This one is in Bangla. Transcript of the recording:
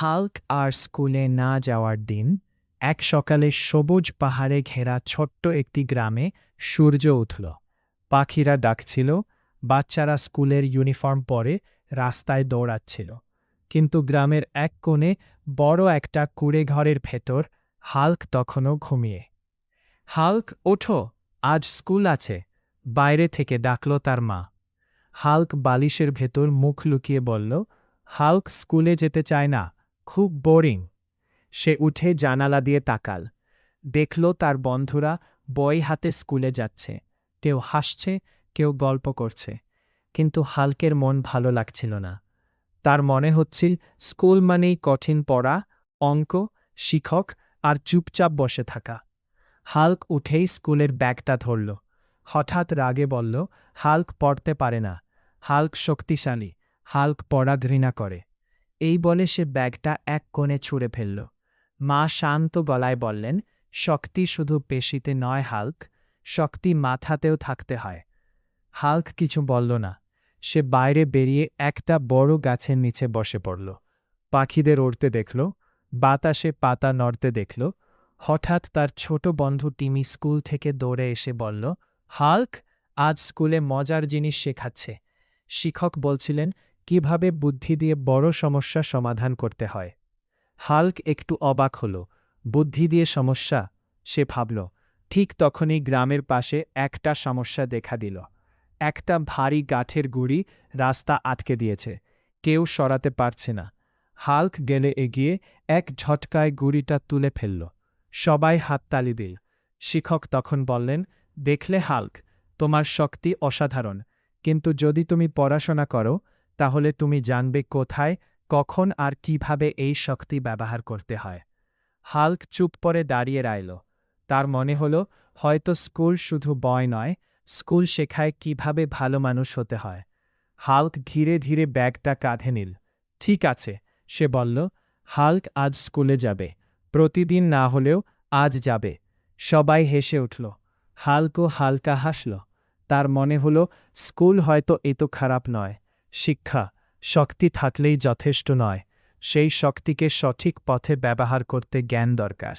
হাল্ক আর স্কুলে না যাওয়ার দিন এক সকালে সবুজ পাহাড়ে ঘেরা ছোট্ট একটি গ্রামে সূর্য উঠল। পাখিরা ডাকছিল, বাচ্চারা স্কুলের ইউনিফর্ম পরে রাস্তায় দৌড়াচ্ছিল। কিন্তু গ্রামের এক কোণে বড় একটা কুঁড়েঘরের ভেতর হাল্ক তখনও ঘুমিয়ে। হাল্ক, ওঠো, আজ স্কুল আছে, বাইরে থেকে ডাকল তার মা। হাল্ক বালিশের ভেতর মুখ লুকিয়ে বলল, হাল্ক স্কুলে যেতে চায় না, খুব বোরিং। সে উঠে জানালা দিয়ে তাকাল। দেখল তার বন্ধুরা বই হাতে স্কুলে যাচ্ছে, কেউ হাসছে, কেউ গল্প করছে। কিন্তু হাল্কের মন ভালো লাগছিল না। তার মনে হচ্ছিল স্কুল মানেই কঠিন পড়া, অঙ্ক, শিক্ষক আর চুপচাপ বসে থাকা। হাল্ক উঠেই স্কুলের ব্যাগটা ধরল। হঠাৎ রাগে বলল, হাল্ক পড়তে পারে না, হাল্ক শক্তিশালী, হাল্ক পড়া ঘৃণা করে। এই বলে সে ব্যাগটা এক কোণে ছুঁড়ে ফেলল। মা শান্ত গলায় বললেন, শক্তি শুধু পেশিতে নয় হাল্ক, শক্তি মাথাতেও থাকতে হয়। হাল্ক কিছু বলল না। সে বাইরে বেরিয়ে একটা বড় গাছের নিচে বসে পড়ল। পাখিদের উড়তে দেখল, বাতাসে পাতা নড়তে দেখল। হঠাৎ তার ছোট বন্ধু টিমি স্কুল থেকে দৌড়ে এসে বলল, হাল্ক আজ স্কুলে মজার জিনিস শেখাচ্ছে। শিক্ষক বলছিলেন কিভাবে বুদ্ধি দিয়ে বড় সমস্যা সমাধান করতে হয়। হাল্ক একটু অবাক হল। বুদ্ধি দিয়ে সমস্যা? সে ভাবল। ঠিক তখনই গ্রামের পাশে একটা সমস্যা দেখা দিল। একটা ভারী কাঠের গুঁড়ি রাস্তা আটকে দিয়েছে, কেউ সরাতে পারছে না। হাল্ক গেলে এগিয়ে এক ঝটকায় গুঁড়িটা তুলে ফেলল। সবাই হাততালি দিল। শিক্ষক তখন বললেন, দেখলে হাল্ক, তোমার শক্তি অসাধারণ, কিন্তু যদি তুমি পড়াশোনা করো তাহলে তুমি জানবে কোথায়, কখন আর কিভাবে এই শক্তি ব্যবহার করতে হয়। হাল্ক চুপ করে দাঁড়িয়ে রইল। তার মনে হল হয়তো স্কুল শুধু বই নয়, স্কুল শেখায় কিভাবে ভালো মানুষ হতে হয়। হাল্ক ধীরে ধীরে ব্যাগটা কাঁধে নিল। ঠিক আছে, সে বলল, হাল্ক আজ স্কুলে যাবে, প্রতিদিন না হলেও আজ যাবে। সবাই হেসে উঠল। হাল্কও হালকা হাসল। তার মনে হল স্কুল হয়তো এত খারাপ নয়। শিক্ষা, শক্তি থাকলেই যথেষ্ট নয়, সেই শক্তিকে সঠিক পথে ব্যবহার করতে জ্ঞান দরকার।